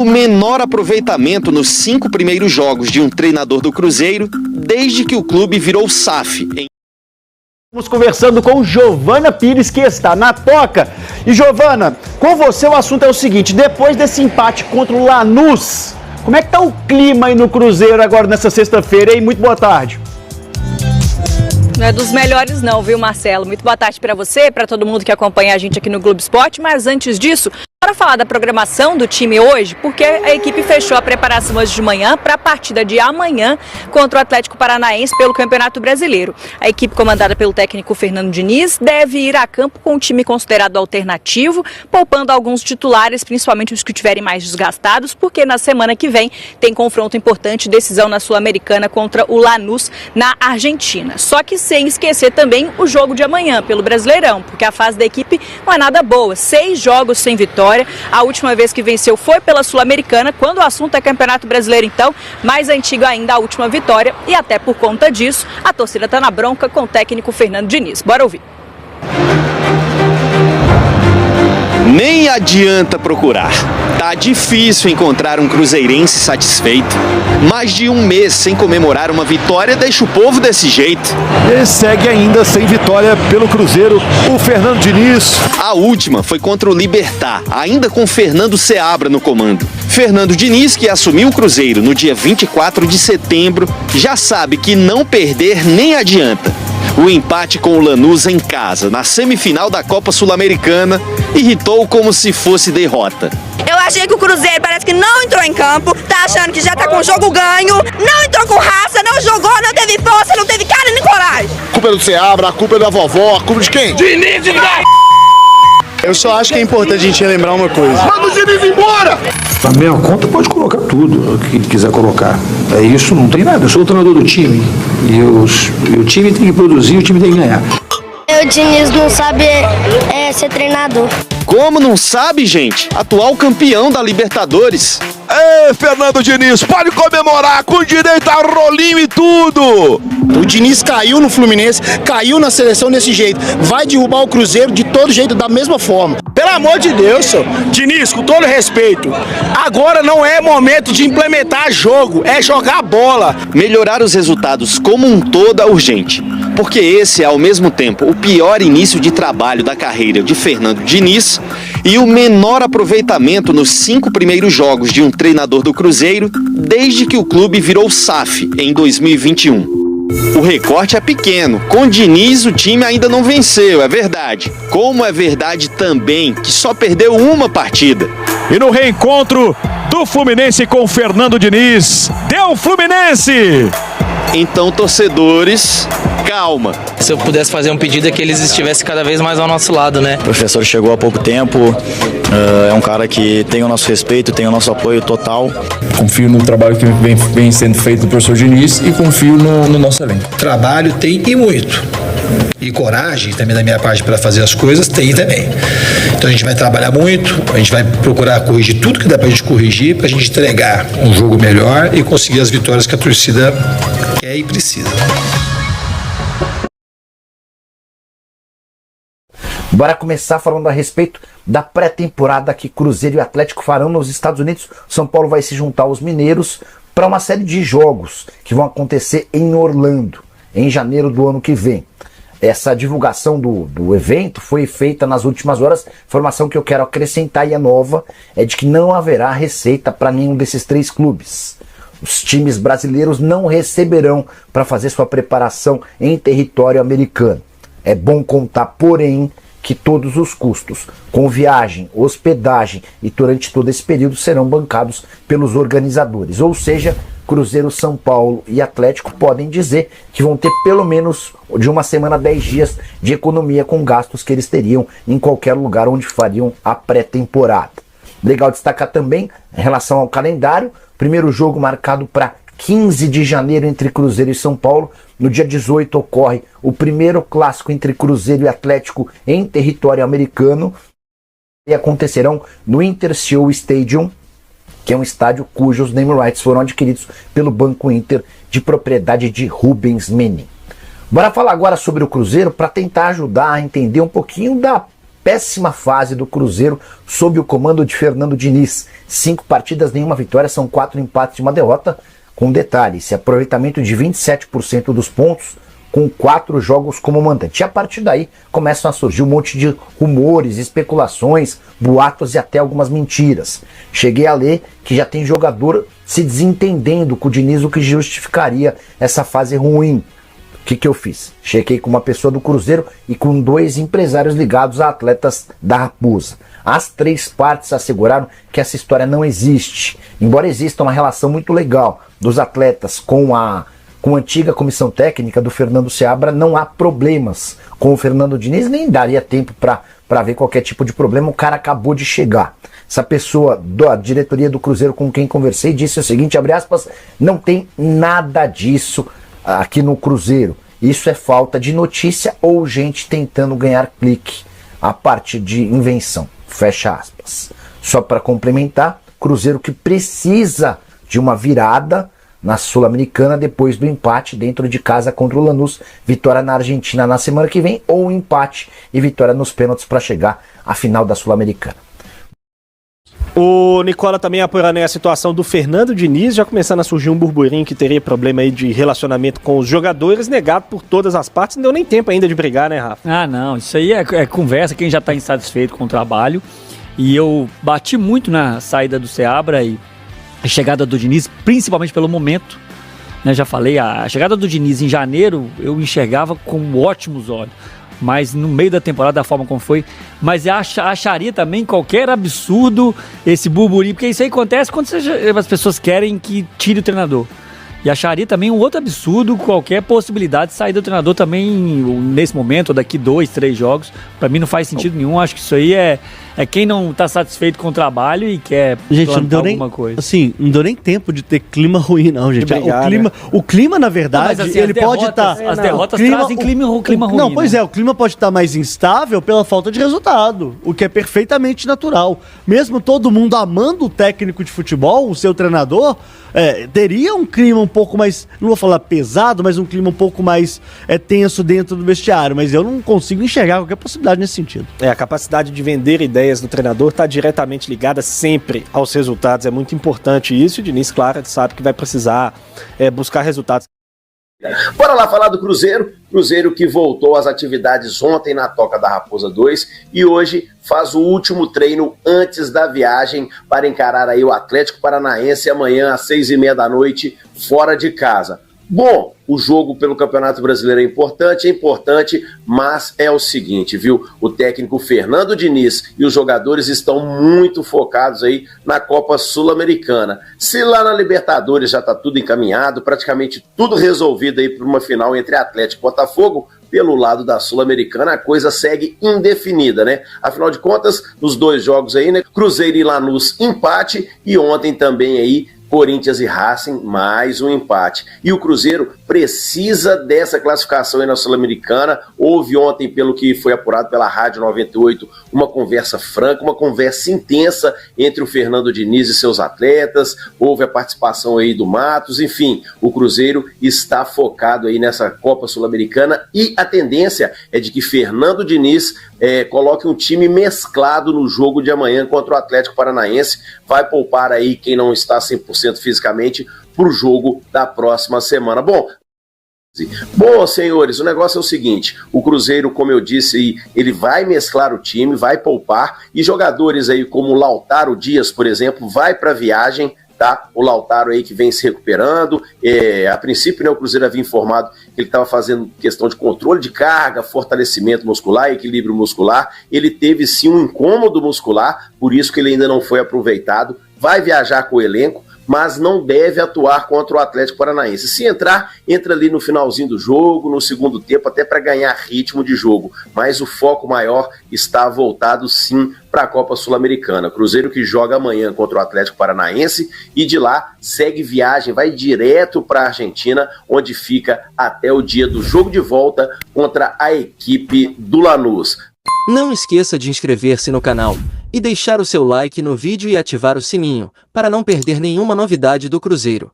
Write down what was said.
O menor aproveitamento nos 5 primeiros jogos de um treinador do Cruzeiro desde que o clube virou SAF. Estamos conversando com Giovana Pires, que está na toca. E Giovana, com você o assunto é o seguinte: depois desse empate contra o Lanús, como é que tá o clima aí no Cruzeiro agora nessa sexta-feira, hein? Muito boa tarde. Não é dos melhores não, viu, Marcelo? Muito boa tarde para você, para todo mundo que acompanha a gente aqui no Globo Esporte, mas antes disso, bora falar da programação do time hoje, porque a equipe fechou a preparação hoje de manhã para a partida de amanhã contra o Atlético Paranaense pelo Campeonato Brasileiro. A equipe comandada pelo técnico Fernando Diniz deve ir a campo com um time considerado alternativo, poupando alguns titulares, principalmente os que estiverem mais desgastados, porque na semana que vem tem confronto importante, decisão na Sul-Americana contra o Lanús na Argentina. Só que sem esquecer também o jogo de amanhã pelo Brasileirão, porque a fase da equipe não é nada boa. 6 jogos sem vitória. A última vez que venceu foi pela Sul-Americana, quando o assunto é Campeonato Brasileiro, então, mais antiga ainda a última vitória, e até por conta disso, a torcida está na bronca com o técnico Fernando Diniz. Bora ouvir. Nem adianta procurar. Tá difícil encontrar um cruzeirense satisfeito. Mais de um mês sem comemorar uma vitória deixa o povo desse jeito. E segue ainda sem vitória pelo Cruzeiro o Fernando Diniz. A última foi contra o Libertad, ainda com Fernando Seabra no comando. Fernando Diniz, que assumiu o Cruzeiro no dia 24 de setembro, já sabe que não perder nem adianta. O empate com o Lanús em casa, na semifinal da Copa Sul-Americana, irritou como se fosse derrota. Eu achei que o Cruzeiro parece que não entrou em campo, tá achando que já tá com o jogo ganho, não entrou com raça, não jogou, não teve força, não teve cara nem coragem. A culpa é do Seabra, a culpa é da vovó, a culpa de quem? Diniz! Eu só acho que é importante a gente relembrar uma coisa. Manda o Diniz embora! Na minha conta pode colocar tudo o que quiser colocar. É isso, não tem nada. Eu sou o treinador do time. E o time tem que produzir, o time tem que ganhar. O Diniz não sabe ser treinador. Como não sabe, gente? Atual campeão da Libertadores. Ê, Fernando Diniz, pode comemorar com direito a rolinho e tudo! O Diniz caiu no Fluminense, caiu na seleção desse jeito. Vai derrubar o Cruzeiro de todo jeito, da mesma forma. Pelo amor de Deus, senhor. Diniz, com todo respeito, agora não é momento de implementar jogo, é jogar bola. Melhorar os resultados como um todo é urgente, porque esse é, ao mesmo tempo, o pior início de trabalho da carreira de Fernando Diniz e o menor aproveitamento nos 5 primeiros jogos de um treinador do Cruzeiro desde que o clube virou SAF em 2021. O recorte é pequeno. Com Diniz, o time ainda não venceu, é verdade. Como é verdade também que só perdeu uma partida. E no reencontro do Fluminense com Fernando Diniz, deu Fluminense! Então, torcedores, calma. Se eu pudesse fazer um pedido é que eles estivessem cada vez mais ao nosso lado, né? O professor chegou há pouco tempo, é um cara que tem o nosso respeito, tem o nosso apoio total. Confio no trabalho que vem sendo feito do professor Diniz e confio no nosso elenco. Trabalho tem e muito. E coragem também da minha parte para fazer as coisas tem também. Então a gente vai trabalhar muito, a gente vai procurar corrigir tudo que dá pra gente corrigir, pra gente entregar um jogo melhor e conseguir as vitórias que a torcida quer e precisa. Bora começar falando a respeito da pré-temporada que Cruzeiro e Atlético farão nos Estados Unidos. São Paulo vai se juntar aos mineiros para uma série de jogos que vão acontecer em Orlando, em janeiro do ano que vem. Essa divulgação do evento foi feita nas últimas horas. Informação que eu quero acrescentar e é nova, é de que não haverá receita para nenhum desses 3 clubes. Os times brasileiros não receberão para fazer sua preparação em território americano. É bom contar, porém, que todos os custos, com viagem, hospedagem e durante todo esse período serão bancados pelos organizadores. Ou seja, Cruzeiro, São Paulo e Atlético podem dizer que vão ter pelo menos de uma semana a 10 dias de economia com gastos que eles teriam em qualquer lugar onde fariam a pré-temporada. Legal destacar também, em relação ao calendário, primeiro jogo marcado para 15 de janeiro entre Cruzeiro e São Paulo. No dia 18 ocorre o primeiro clássico entre Cruzeiro e Atlético em território americano e acontecerão no Intershow Stadium, que é um estádio cujos name rights foram adquiridos pelo Banco Inter, de propriedade de Rubens Menin. Bora falar agora sobre o Cruzeiro para tentar ajudar a entender um pouquinho da péssima fase do Cruzeiro sob o comando de Fernando Diniz. 5 partidas, nenhuma vitória, são 4 empates e uma derrota. Com detalhe, esse aproveitamento de 27% dos pontos com 4 jogos como mandante. E a partir daí começam a surgir um monte de rumores, especulações, boatos e até algumas mentiras. Cheguei a ler que já tem jogador se desentendendo com o Diniz, o que justificaria essa fase ruim. O que eu fiz? Chequei com uma pessoa do Cruzeiro e com 2 empresários ligados a atletas da Raposa. As 3 partes asseguraram que essa história não existe. Embora exista uma relação muito legal dos atletas com a antiga comissão técnica do Fernando Seabra, não há problemas com o Fernando Diniz, nem daria tempo para ver qualquer tipo de problema. O cara acabou de chegar. Essa pessoa da diretoria do Cruzeiro com quem conversei disse o seguinte, abre aspas, não tem nada disso aqui no Cruzeiro. Isso é falta de notícia ou gente tentando ganhar clique a partir de invenção. Fecha aspas. Só para complementar, Cruzeiro que precisa de uma virada na Sul-Americana depois do empate dentro de casa contra o Lanús, vitória na Argentina na semana que vem ou empate e vitória nos pênaltis para chegar à final da Sul-Americana. O Nicola também apurando aí a situação do Fernando Diniz, já começando a surgir um burburinho que teria problema aí de relacionamento com os jogadores, negado por todas as partes, não deu nem tempo ainda de brigar, né, Rafa? Ah, não, isso aí é conversa, quem já está insatisfeito com o trabalho, e eu bati muito na saída do Seabra e a chegada do Diniz, principalmente pelo momento, né, já falei, a chegada do Diniz em janeiro eu enxergava com ótimos olhos, mas no meio da temporada, da forma como foi, mas eu acharia também qualquer absurdo esse burburinho, porque isso aí acontece quando as pessoas querem que tire o treinador. E acharia também um outro absurdo qualquer possibilidade de sair do treinador também nesse momento, ou daqui 2, 3 jogos. Pra mim não faz sentido nenhum. Acho que isso aí é quem não tá satisfeito com o trabalho e quer plantar alguma coisa. Assim, não deu nem tempo de ter clima ruim, não, gente. Brigar, o clima, na verdade, não, assim, ele pode estar... As derrotas trazem clima ruim. Não, pois é, o clima pode estar mais instável pela falta de resultado, o que é perfeitamente natural. Mesmo todo mundo amando o técnico de futebol, o seu treinador, teria um clima um pouco mais, não vou falar pesado, mas um clima um pouco mais tenso dentro do vestiário, mas eu não consigo enxergar qualquer possibilidade nesse sentido. A capacidade de vender ideias do treinador está diretamente ligada sempre aos resultados, é muito importante isso, e o Diniz, claro, sabe que vai precisar buscar resultados. Bora lá falar do Cruzeiro. Cruzeiro que voltou às atividades ontem na Toca da Raposa 2 e hoje faz o último treino antes da viagem para encarar aí o Atlético Paranaense amanhã às 6h30 da noite, fora de casa. Bom, o jogo pelo Campeonato Brasileiro é importante, mas é o seguinte, viu? O técnico Fernando Diniz e os jogadores estão muito focados aí na Copa Sul-Americana. Se lá na Libertadores já está tudo encaminhado, praticamente tudo resolvido aí para uma final entre Atlético e Botafogo, pelo lado da Sul-Americana a coisa segue indefinida, né? Afinal de contas, nos 2 jogos aí, né? Cruzeiro e Lanús, empate, e ontem também aí Corinthians e Racing, mais um empate. E o Cruzeiro precisa dessa classificação aí na Sul-Americana. Houve ontem, pelo que foi apurado pela Rádio 98, uma conversa franca, uma conversa intensa entre o Fernando Diniz e seus atletas. Houve a participação aí do Matos, enfim, o Cruzeiro está focado aí nessa Copa Sul-Americana e a tendência é de que Fernando Diniz coloque um time mesclado no jogo de amanhã contra o Atlético Paranaense. Vai poupar aí quem não está 100% fisicamente para o jogo da próxima semana. Bom, senhores, o negócio é o seguinte, o Cruzeiro, como eu disse, ele vai mesclar o time, vai poupar, e jogadores aí como o Lautaro Dias, por exemplo, vai para a viagem, tá? O Lautaro aí que vem se recuperando, a princípio, né, o Cruzeiro havia informado que ele estava fazendo questão de controle de carga, fortalecimento muscular, equilíbrio muscular, ele teve sim um incômodo muscular, por isso que ele ainda não foi aproveitado, vai viajar com o elenco, mas não deve atuar contra o Atlético Paranaense. Se entrar, entra ali no finalzinho do jogo, no segundo tempo, até para ganhar ritmo de jogo. Mas o foco maior está voltado, sim, para a Copa Sul-Americana. Cruzeiro que joga amanhã contra o Atlético Paranaense e de lá segue viagem, vai direto para a Argentina, onde fica até o dia do jogo de volta contra a equipe do Lanús. Não esqueça de inscrever-se no canal e deixar o seu like no vídeo e ativar o sininho, para não perder nenhuma novidade do Cruzeiro.